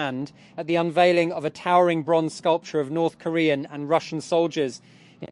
and at the unveiling of a towering bronze sculpture of North Korean and Russian soldiers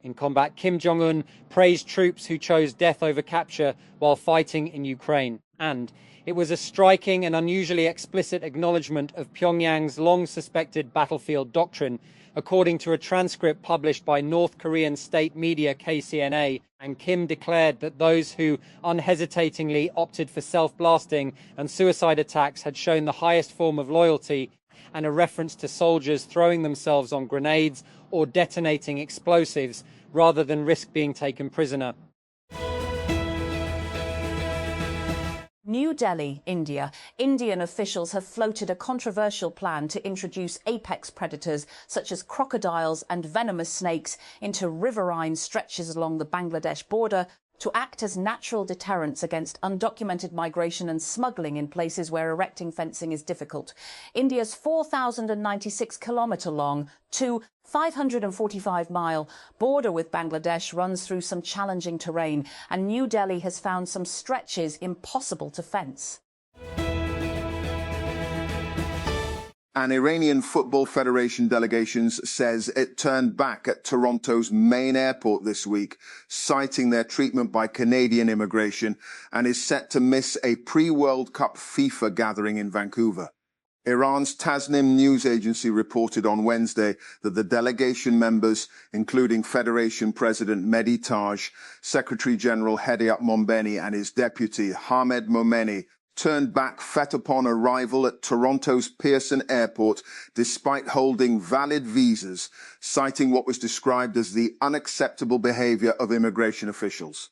in combat. Kim Jong-un praised troops who chose death over capture while fighting in Ukraine. And it was a striking and unusually explicit acknowledgement of Pyongyang's long-suspected battlefield doctrine, according to a transcript published by North Korean state media KCNA, and Kim declared that those who unhesitatingly opted for self-blasting and suicide attacks had shown the highest form of loyalty, and a reference to soldiers throwing themselves on grenades or detonating explosives rather than risk being taken prisoner. New Delhi, India. Indian officials have floated a controversial plan to introduce apex predators such as crocodiles and venomous snakes into riverine stretches along the Bangladesh border to act as natural deterrents against undocumented migration and smuggling in places where erecting fencing is difficult. India's 4,096-kilometre-long to 545-mile border with Bangladesh runs through some challenging terrain, and New Delhi has found some stretches impossible to fence. An Iranian Football Federation delegation says it turned back at Toronto's main airport this week, citing their treatment by Canadian immigration, and is set to miss a pre-World Cup FIFA gathering in Vancouver. Iran's Tasnim news agency reported on Wednesday that the delegation members, including Federation President Mehdi Taj, Secretary General Hediat Mombeni and his deputy Hamed Momeni, turned back fet upon arrival at Toronto's Pearson Airport despite holding valid visas, citing what was described as the unacceptable behavior of immigration officials.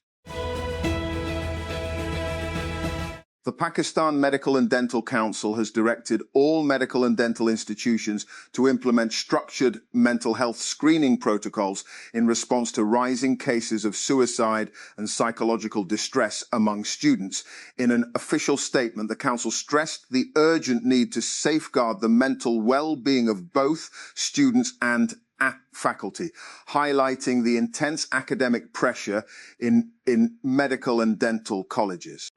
The Pakistan Medical and Dental Council has directed all medical and dental institutions to implement structured mental health screening protocols in response to rising cases of suicide and psychological distress among students. In an official statement, the council stressed the urgent need to safeguard the mental well-being of both students and faculty, highlighting the intense academic pressure in medical and dental colleges.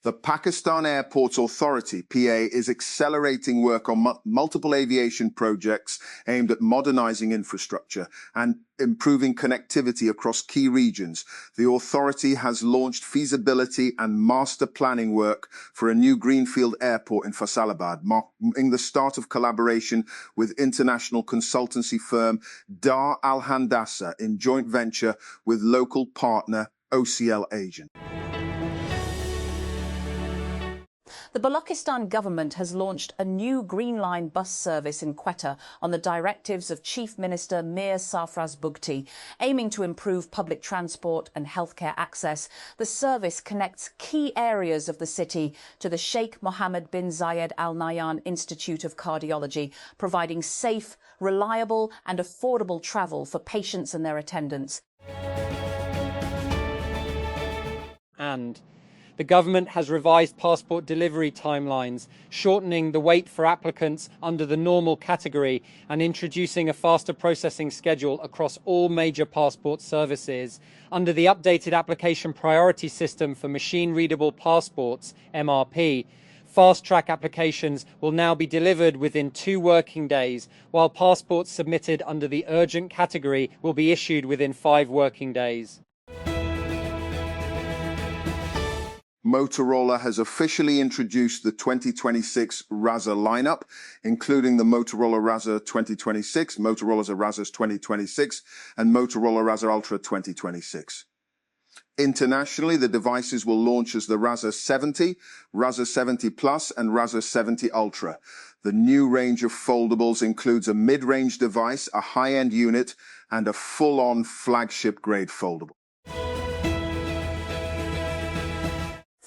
The Pakistan Airports Authority, PA, is accelerating work on multiple aviation projects aimed at modernizing infrastructure and improving connectivity across key regions. The authority has launched feasibility and master planning work for a new greenfield airport in Faisalabad, marking the start of collaboration with international consultancy firm Dar Al Handasa in joint venture with local partner OCL Agent. The Balochistan government has launched a new Green Line bus service in Quetta on the directives of Chief Minister Mir Sarfraz Bugti, aiming to improve public transport and healthcare access. The service connects key areas of the city to the Sheikh Mohammed bin Zayed Al Nahyan Institute of Cardiology, providing safe, reliable and affordable travel for patients and their attendants. And the government has revised passport delivery timelines, shortening the wait for applicants under the normal category and introducing a faster processing schedule across all major passport services. Under the updated application priority system for machine-readable passports, MRP, fast-track applications will now be delivered within 2 working days, while passports submitted under the urgent category will be issued within 5 working days. Motorola has officially introduced the 2026 Razr lineup, including the Motorola Razr 2026, Motorola Razr 2026, and Motorola Razr Ultra 2026. Internationally, the devices will launch as the Razr 70, Razr 70 Plus, and Razr 70 Ultra. The new range of foldables includes a mid-range device, a high-end unit, and a full-on flagship-grade foldable.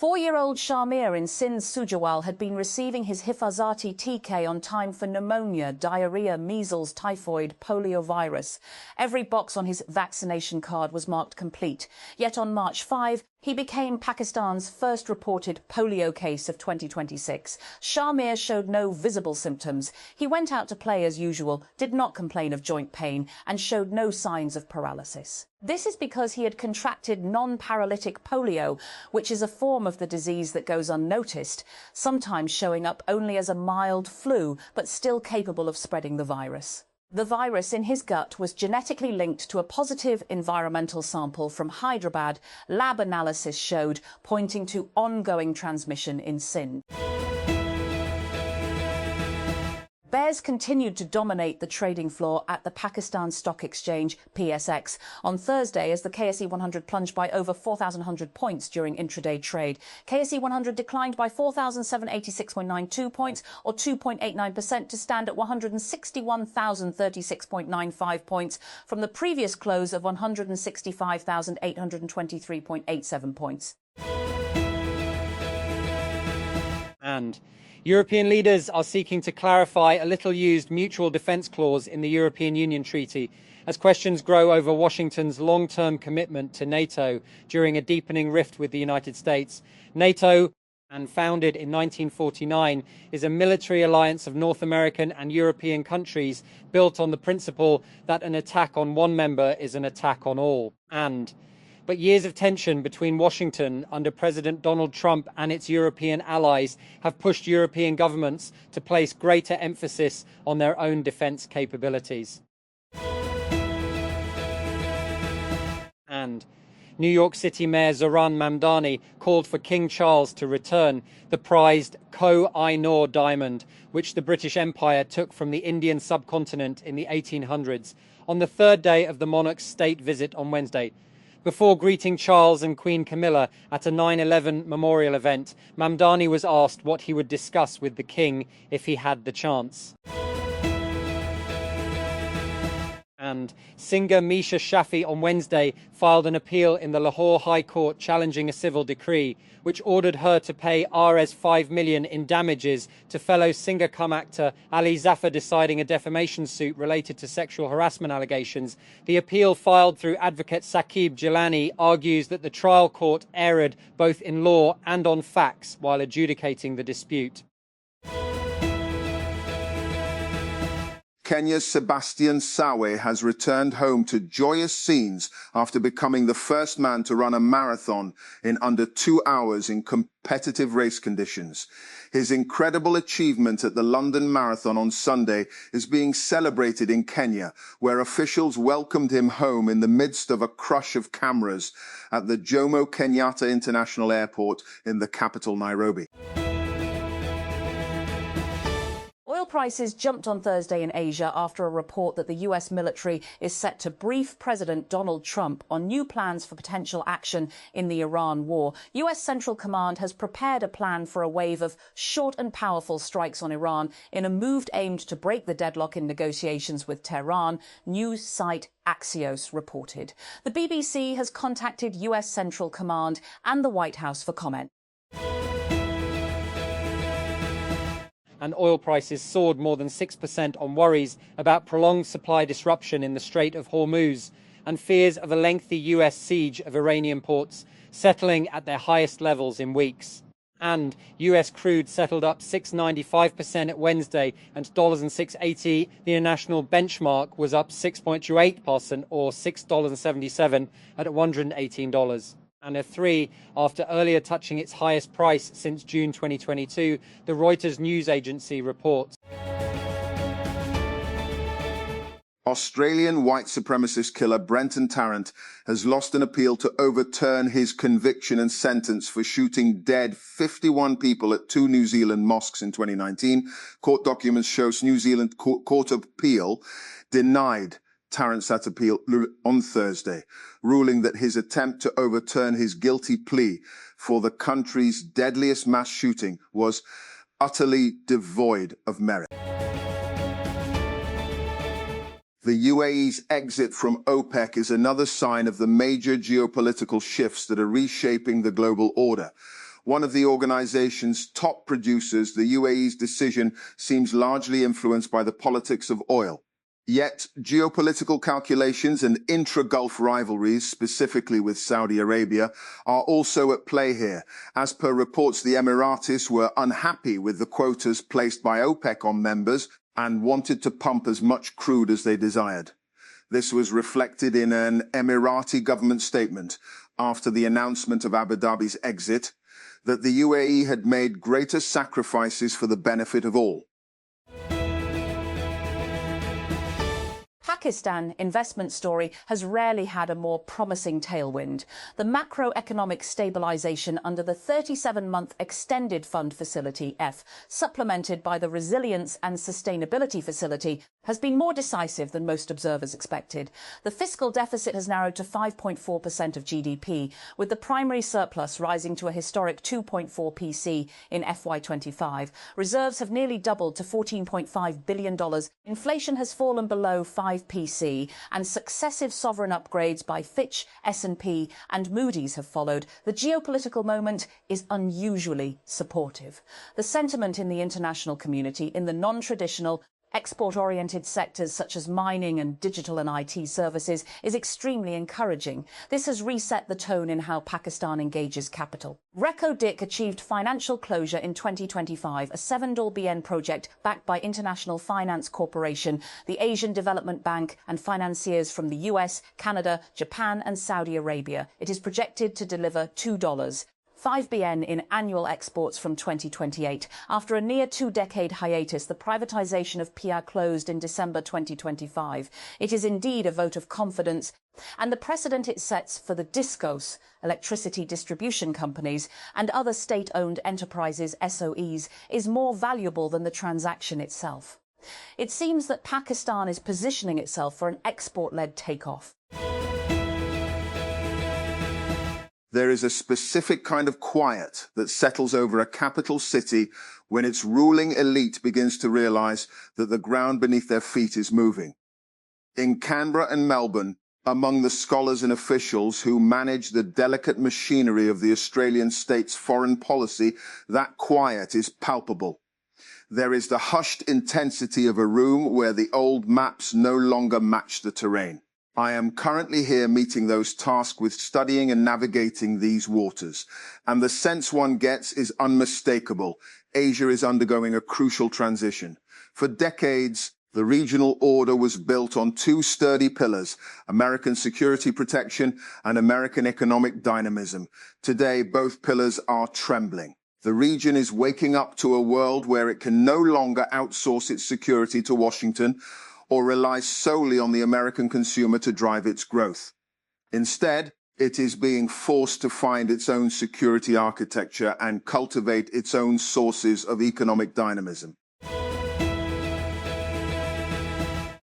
4-year-old Shamir in Sindh Sujawal had been receiving his Hifazati TK on time for pneumonia, diarrhea, measles, typhoid, poliovirus. Every box on his vaccination card was marked complete. Yet on March 5, He became Pakistan's first reported polio case of 2026. Shamir showed no visible symptoms. He went out to play as usual, did not complain of joint pain, and showed no signs of paralysis. This is because he had contracted non-paralytic polio, which is a form of the disease that goes unnoticed, sometimes showing up only as a mild flu, but still capable of spreading the virus. The virus in his gut was genetically linked to a positive environmental sample from Hyderabad, lab analysis showed, pointing to ongoing transmission in Sindh. Bears continued to dominate the trading floor at the Pakistan Stock Exchange, PSX, on Thursday as the KSE 100 plunged by over 4,100 points during intraday trade. KSE 100 declined by 4,786.92 points, or 2.89%, to stand at 161,036.95 points from the previous close of 165,823.87 points. And European leaders are seeking to clarify a little-used mutual defence clause in the European Union Treaty as questions grow over Washington's long-term commitment to NATO during a deepening rift with the United States. NATO, and founded in 1949, is a military alliance of North American and European countries built on the principle that an attack on one member is an attack on all. But years of tension between Washington under President Donald Trump and its European allies have pushed European governments to place greater emphasis on their own defence capabilities. And New York City Mayor Zohran Mamdani called for King Charles to return the prized Koh-i-Noor diamond, which the British Empire took from the Indian subcontinent in the 1800s, on the third day of the monarch's state visit on Wednesday. Before greeting Charles and Queen Camilla at a 9/11 memorial event, Mamdani was asked what he would discuss with the king if he had the chance. And singer Misha Shafi on Wednesday filed an appeal in the Lahore High Court challenging a civil decree which ordered her to pay Rs 5 million in damages to fellow singer-cum-actor Ali Zafar, deciding a defamation suit related to sexual harassment allegations. The appeal, filed through advocate Saqib Jilani, argues that the trial court erred both in law and on facts while adjudicating the dispute. Kenya's Sebastian Sawe has returned home to joyous scenes after becoming the first man to run a marathon in under 2 hours in competitive race conditions. His incredible achievement at the London Marathon on Sunday is being celebrated in Kenya, where officials welcomed him home in the midst of a crush of cameras at the Jomo Kenyatta International Airport in the capital, Nairobi. Oil prices jumped on Thursday in Asia after a report that the US military is set to brief President Donald Trump on new plans for potential action in the Iran war. US Central Command has prepared a plan for a wave of short and powerful strikes on Iran in a move aimed to break the deadlock in negotiations with Tehran, news site Axios reported. The BBC has contacted US Central Command and the White House for comment. And oil prices soared more than 6% on worries about prolonged supply disruption in the Strait of Hormuz and fears of a lengthy US siege of Iranian ports, settling at their highest levels in weeks. And US crude settled up 6.95% at Wednesday, and $6.80. The international benchmark was up 6.28%, or $6.77 at $118. And a 3 after earlier touching its highest price since June 2022, the Reuters news agency reports. Australian white supremacist killer Brenton Tarrant has lost an appeal to overturn his conviction and sentence for shooting dead 51 people at 2 New Zealand mosques in 2019. Court documents show New Zealand Court of Appeal denied Tarrant's that appeal on Thursday, ruling that his attempt to overturn his guilty plea for the country's deadliest mass shooting was utterly devoid of merit. The UAE's exit from OPEC is another sign of the major geopolitical shifts that are reshaping the global order. One of the organization's top producers, the UAE's decision seems largely influenced by the politics of oil. Yet, geopolitical calculations and intra-Gulf rivalries, specifically with Saudi Arabia, are also at play here. As per reports, the Emiratis were unhappy with the quotas placed by OPEC on members and wanted to pump as much crude as they desired. This was reflected in an Emirati government statement after the announcement of Abu Dhabi's exit, that the UAE had made greater sacrifices for the benefit of all. Pakistan investment story has rarely had a more promising tailwind. The macroeconomic stabilisation under the 37-month Extended Fund Facility F, supplemented by the Resilience and Sustainability Facility, has been more decisive than most observers expected. The fiscal deficit has narrowed to 5.4% of GDP, with the primary surplus rising to a historic 2.4 PC in FY25. Reserves have nearly doubled to $14.5 billion. Inflation has fallen below 5 PC, and successive sovereign upgrades by Fitch, S&P and Moody's have followed. The geopolitical moment is unusually supportive. The sentiment in the international community in the non-traditional export-oriented sectors such as mining and digital and IT services is extremely encouraging. This has reset the tone in how Pakistan engages capital. Reko Diq achieved financial closure in 2025, a $7 billion project backed by International Finance Corporation, the Asian Development Bank and financiers from the US, Canada, Japan and Saudi Arabia. It is projected to deliver $2. 5 billion in annual exports from 2028. After a near two-decade hiatus, the privatisation of Pehel closed in December 2025. It is indeed a vote of confidence, and the precedent it sets for the DISCOs, electricity distribution companies, and other state-owned enterprises, SOEs, is more valuable than the transaction itself. It seems that Pakistan is positioning itself for an export-led takeoff. There is a specific kind of quiet that settles over a capital city when its ruling elite begins to realize that the ground beneath their feet is moving. In Canberra and Melbourne, among the scholars and officials who manage the delicate machinery of the Australian state's foreign policy, that quiet is palpable. There is the hushed intensity of a room where the old maps no longer match the terrain. I am currently here meeting those tasked with studying and navigating these waters, and the sense one gets is unmistakable. Asia is undergoing a crucial transition. For decades, the regional order was built on two sturdy pillars, American security protection and American economic dynamism. Today, both pillars are trembling. The region is waking up to a world where it can no longer outsource its security to Washington or rely solely on the American consumer to drive its growth. Instead, it is being forced to find its own security architecture and cultivate its own sources of economic dynamism.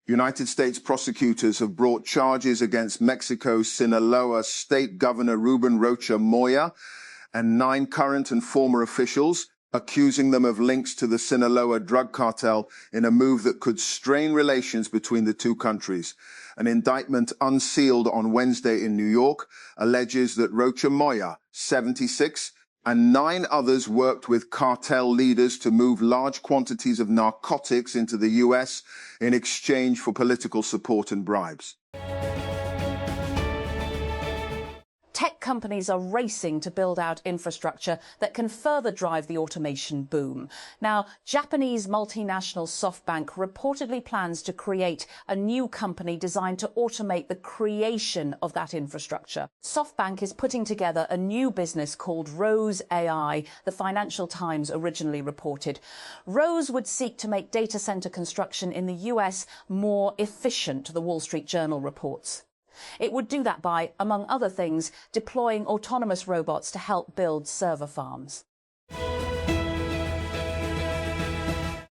United States prosecutors have brought charges against Mexico's Sinaloa State Governor Ruben Rocha Moya and 9 current and former officials, accusing them of links to the Sinaloa drug cartel in a move that could strain relations between the two countries. An indictment unsealed on Wednesday in New York alleges that Rocha Moya, 76, and 9 others worked with cartel leaders to move large quantities of narcotics into the U.S. in exchange for political support and bribes. Tech companies are racing to build out infrastructure that can further drive the automation boom. Now, Japanese multinational SoftBank reportedly plans to create a new company designed to automate the creation of that infrastructure. SoftBank is putting together a new business called Rose AI, the Financial Times originally reported. Rose would seek to make data center construction in the US more efficient, the Wall Street Journal reports. It would do that by, among other things, deploying autonomous robots to help build server farms.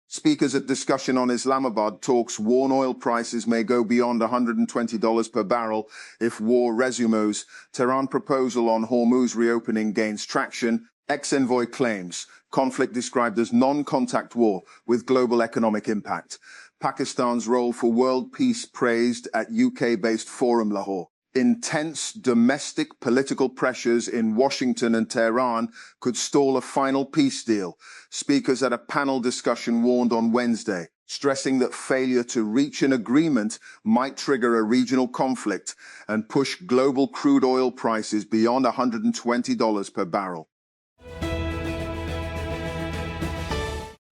Speakers at discussion on Islamabad talks warn oil prices may go beyond $120 per barrel if war resumes. Tehran proposal on Hormuz reopening gains traction. Ex-envoy claims conflict described as non-contact war with global economic impact. Pakistan's role for world peace praised at UK-based Forum Lahore. Intense domestic political pressures in Washington and Tehran could stall a final peace deal. Speakers at a panel discussion warned on Wednesday. stressing that failure to reach an agreement might trigger a regional conflict and push global crude oil prices beyond $120 per barrel.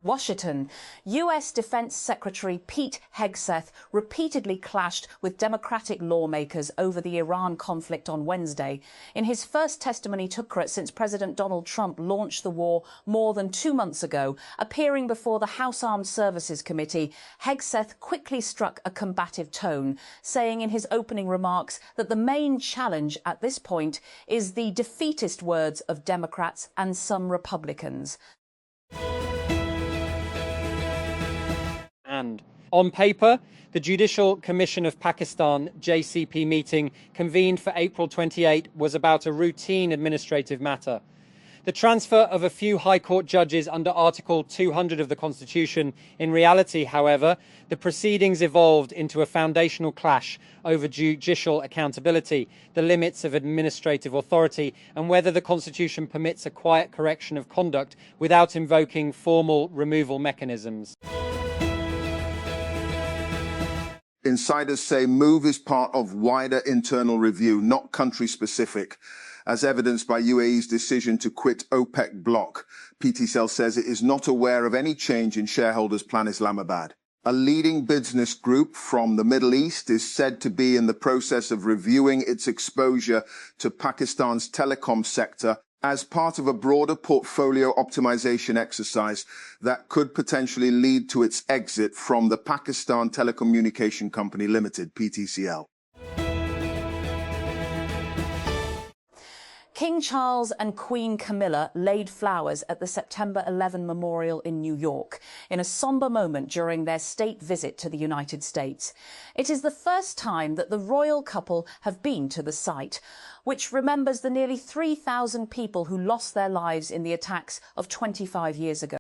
Washington. U.S. Defense Secretary Pete Hegseth repeatedly clashed with Democratic lawmakers over the Iran conflict on Wednesday. In his first testimony to Congress since President Donald Trump launched the war more than 2 months ago, appearing before the House Armed Services Committee, Hegseth quickly struck a combative tone, saying in his opening remarks that the main challenge at this point is the defeatist words of Democrats and some Republicans. And on paper, the Judicial Commission of Pakistan (JCP) meeting convened for April 28 was about a routine administrative matter. The transfer of a few High Court judges under Article 200 of the Constitution. In reality, however, the proceedings evolved into a foundational clash over judicial accountability, the limits of administrative authority, and whether the Constitution permits a quiet correction of conduct without invoking formal removal mechanisms. Insiders say move is part of wider internal review, not country-specific, as evidenced by UAE's decision to quit OPEC bloc. PTCL says it is not aware of any change in shareholders' plan Islamabad. A leading business group from the Middle East is said to be in the process of reviewing its exposure to Pakistan's telecom sector as part of a broader portfolio optimization exercise that could potentially lead to its exit from the Pakistan Telecommunication Company Limited, PTCL. King Charles and Queen Camilla laid flowers at the September 11 memorial in New York in a somber moment during their state visit to the United States. It is the first time that the royal couple have been to the site, which remembers the nearly 3,000 people who lost their lives in the attacks of 25 years ago.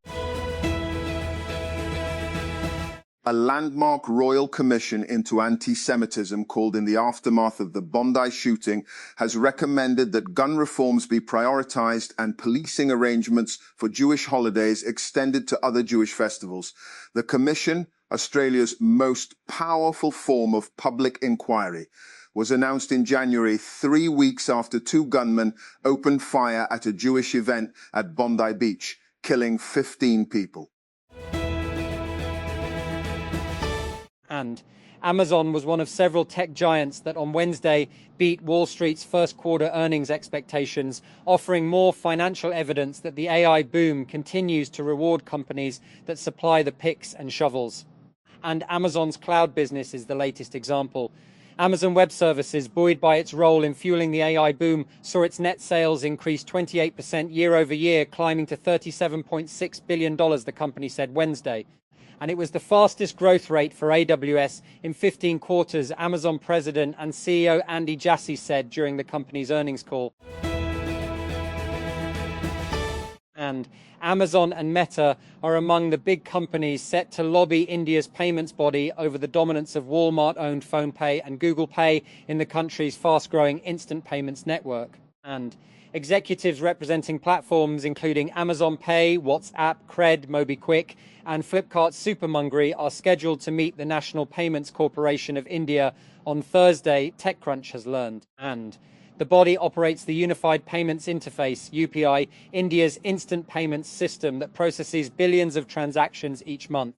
A landmark royal commission into anti-Semitism called in the aftermath of the Bondi shooting has recommended that gun reforms be prioritized and policing arrangements for Jewish holidays extended to other Jewish festivals. The commission, Australia's most powerful form of public inquiry, was announced in January, 3 weeks after 2 gunmen opened fire at a Jewish event at Bondi Beach, killing 15 people. And Amazon was one of several tech giants that on Wednesday beat Wall Street's first quarter earnings expectations, offering more financial evidence that the AI boom continues to reward companies that supply the picks and shovels. And Amazon's cloud business is the latest example. Amazon Web Services, buoyed by its role in fueling the AI boom, saw its net sales increase 28% year over year, climbing to $37.6 billion, the company said Wednesday. And it was the fastest growth rate for AWS in 15 quarters, Amazon president and CEO Andy Jassy said during the company's earnings call. And Amazon and Meta are among the big companies set to lobby India's payments body over the dominance of Walmart-owned PhonePe and Google Pay in the country's fast-growing instant payments network. And executives representing platforms including Amazon Pay, WhatsApp, Cred, MobiKwik, and Flipkart's Supermungry are scheduled to meet the National Payments Corporation of India on Thursday, TechCrunch has learned. And the body operates the Unified Payments Interface, UPI, India's instant payments system that processes billions of transactions each month.